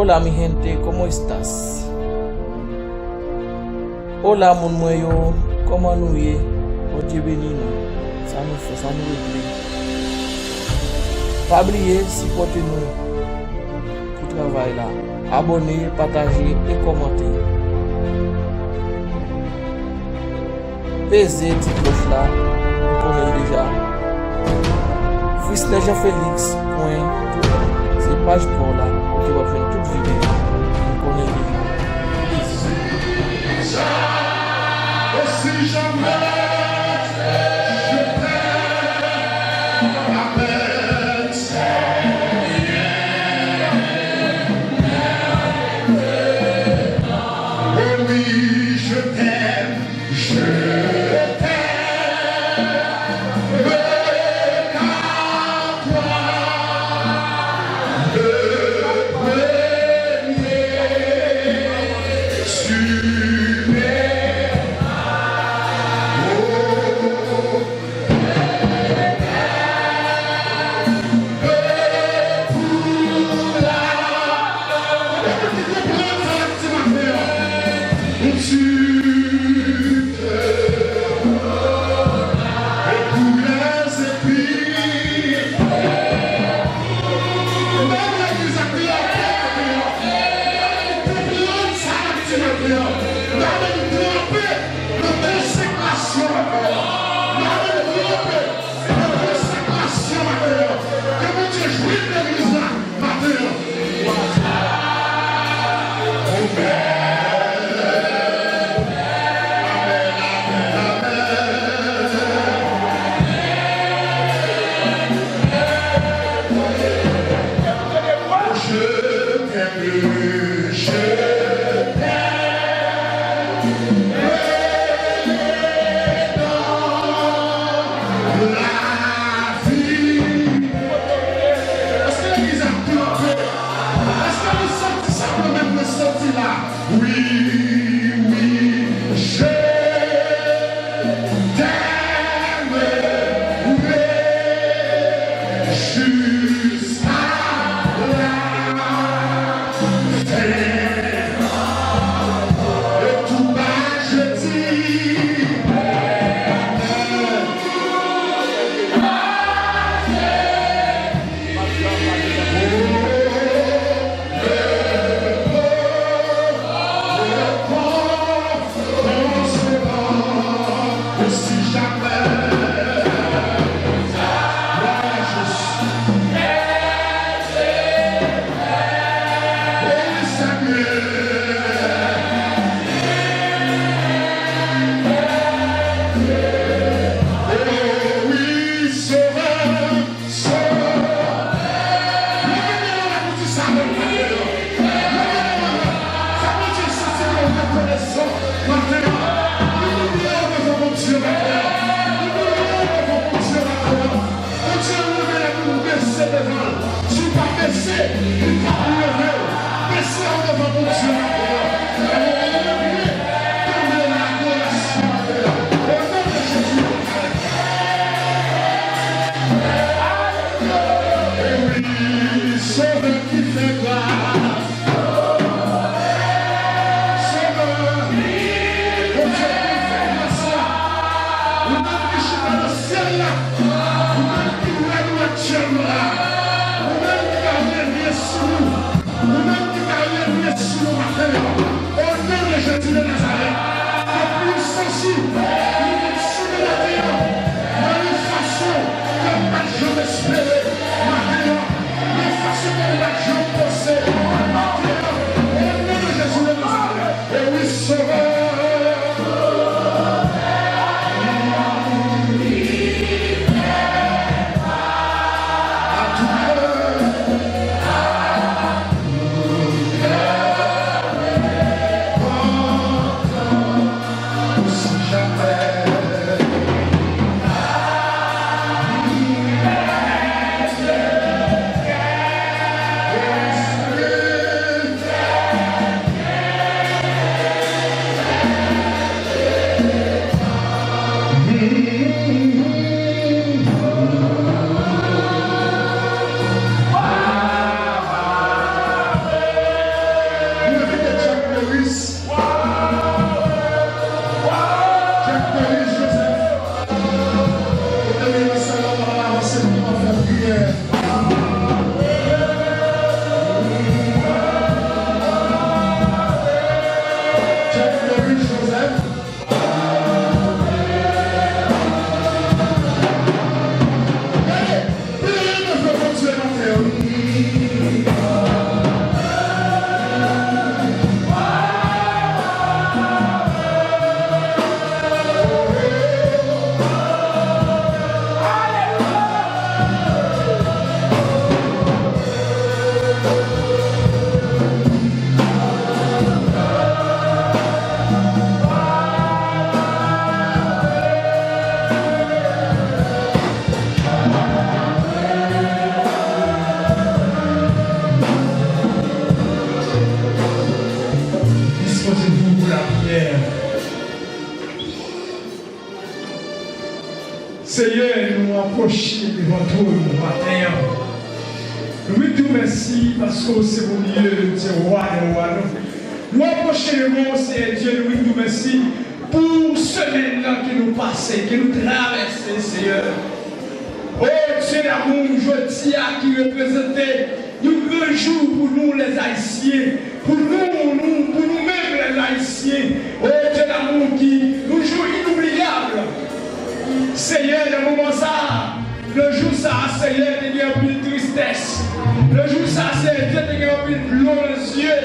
Hola mi gente, ¿cómo estás? Hola mon moyo, comment nous y? Oh Dieu béni nous. Ça nous fait, ça nous réglé. Pas oublier, supportez-nous pour travail là. Abonnez, partagez et commentez. Pesez cette cloche là, vous connaissez déjà. Fils Jean Félix. C'est page pour là, qui va faire toute vidéo. Vous connaissez déjà. Et si jamais je perds la peine, oh oui, je t'aime, je t'aime, mais qu'à toi, le premier, Seigneur, nous approchons devant toi nous matin. Nous te remercions parce que c'est mon Dieu, c'est le roi des rois. Nous approchons devant Seigneur Dieu, nous te remercions pour ce maintenant que nous passons, que nous traversons, Seigneur. Oh Dieu d'amour, je dis à qui représentait un grand jour pour nous les Haïtiens, pour nous-mêmes les Haïtiens. Oh Dieu d'amour qui nous joue inoubliable. Seigneur, dans le moment ça, le jour ça, Seigneur, il y a un peu de tristesse. Le jour ça, Seigneur, il y a un peu de l'eau dans les yeux.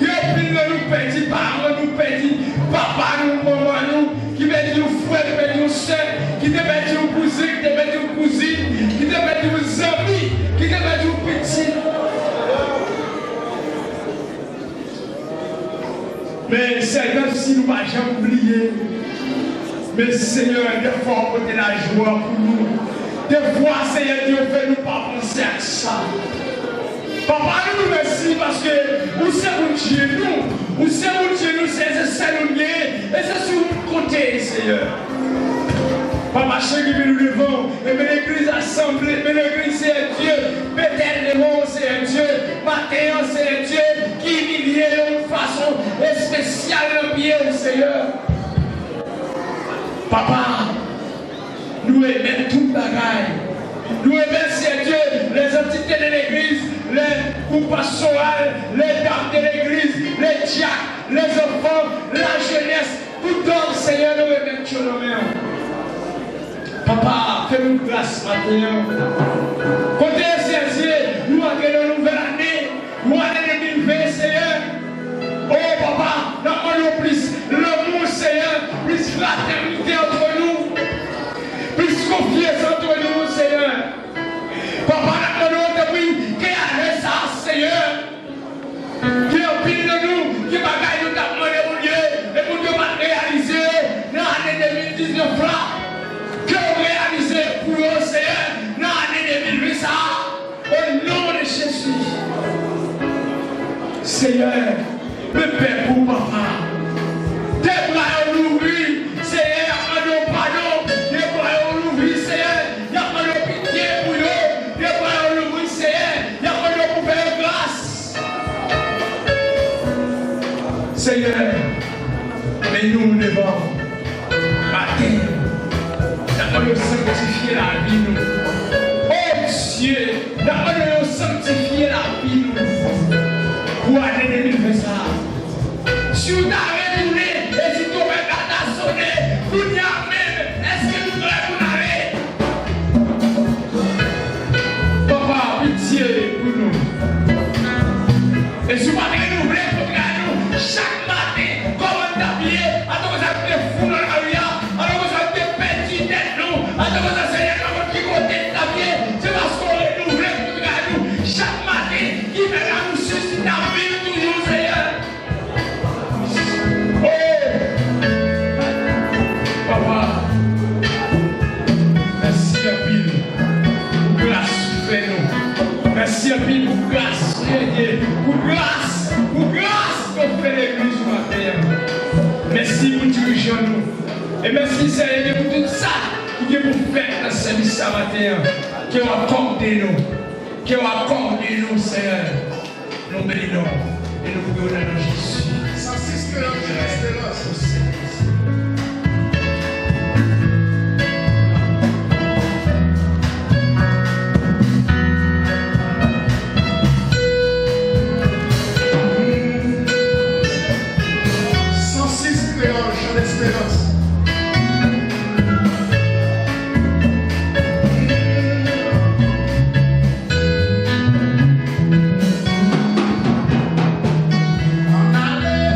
Il y a un peu de nous perdus, parents nous perdus, papa nous, maman nous, qui perdus nos frères, qui perdus nos soeurs, qui te perdus nos cousins, qui te perdus nos cousines, qui te perdus nos amis, qui te perdus nos petits. Mais Seigneur, si nous ne pas jamais oublier, mais Seigneur, des fois, on la joie pour nous. Des fois, Seigneur, Dieu fait nous pas penser à ça. Papa, nous merci parce que vous savez mon Dieu, nous. Vous savez mon Dieu, nous, c'est ça nous lier. Et c'est sur notre côté, Seigneur. Papa, chérie, nous devons, et l'église assemblée, mais l'église, c'est Dieu. Peut-être le monde, c'est Dieu. Matin, c'est Dieu qui humilie de façon spéciale, bien, Seigneur. Papa, nous aimons tout le bagaille. Nous aimons, c'est Dieu, les entités de l'église, les groupes pastorales, les dames de l'église, les diacres, les enfants, la jeunesse, tout homme, Seigneur, nous aimons tout le monde. Papa, fais-nous grâce matin. Côté Dieu, nous avons une nouvelle année, nous avons 2020, Seigneur. Oh papa, nous avons plus l'amour, Seigneur, plus fraternité entre nous, plus confiance entre nous, Seigneur. Papa, nous avons depuis qu'il y a ça, Seigneur, qui est au pire de nous, qui va gagner nous demandé au Dieu, et pour Dieu va réaliser dans l'année 2019 là, que vous réalisez pour nous, Seigneur, dans l'année 2020 ça, au nom de Jésus. Seigneur, me paix pour papa. Tes bras ont ouvert, Seigneur, pardon, pardon. Tes bras ont ouvert, Seigneur, il y a pas de pitié pour eux. Tes bras ont ouvert, Seigneur, il y a pas de pour faire grâce. Seigneur, mais nous devons matin, d'abord nous sanctifier la vie nous. Oh Dieu, d'abord nous sanctifier la vie nous. Pour aller 2020 ça. Si vous avez retourné et si tu as sonné, vous n'y a même, est-ce que vous voulez vous aller? Papa, pitié pour nous. Et si vous avez renouvelé pour nous, chaque matin, comme on t'a bien, alors vous avez des fous dans la rue, alors vous avez des petits têtes nous, alors vous avez des gens qui côté t'a bien, c'est parce qu'on renouvelle pour nous, chaque matin, qui fait la nous susciter la vie. Merci à Dieu pour grâce, pour grâce qu'on fait l'église ce matin. Merci pour diriger nous. Et merci Seigneur pour tout ça que vous faites dans ce service ce matin. Que vous accordez nous. Que vous accordez nous, Seigneur. Nous bénissons et nous vous donnons Jésus. Sans espérance. Espérance. En aller,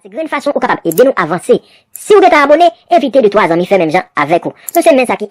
C'est une façon ou capable aider nous avancer. Si vous êtes abonné, invitez de 3 amis, fait même gens avec vous. Nous sommes même ça qui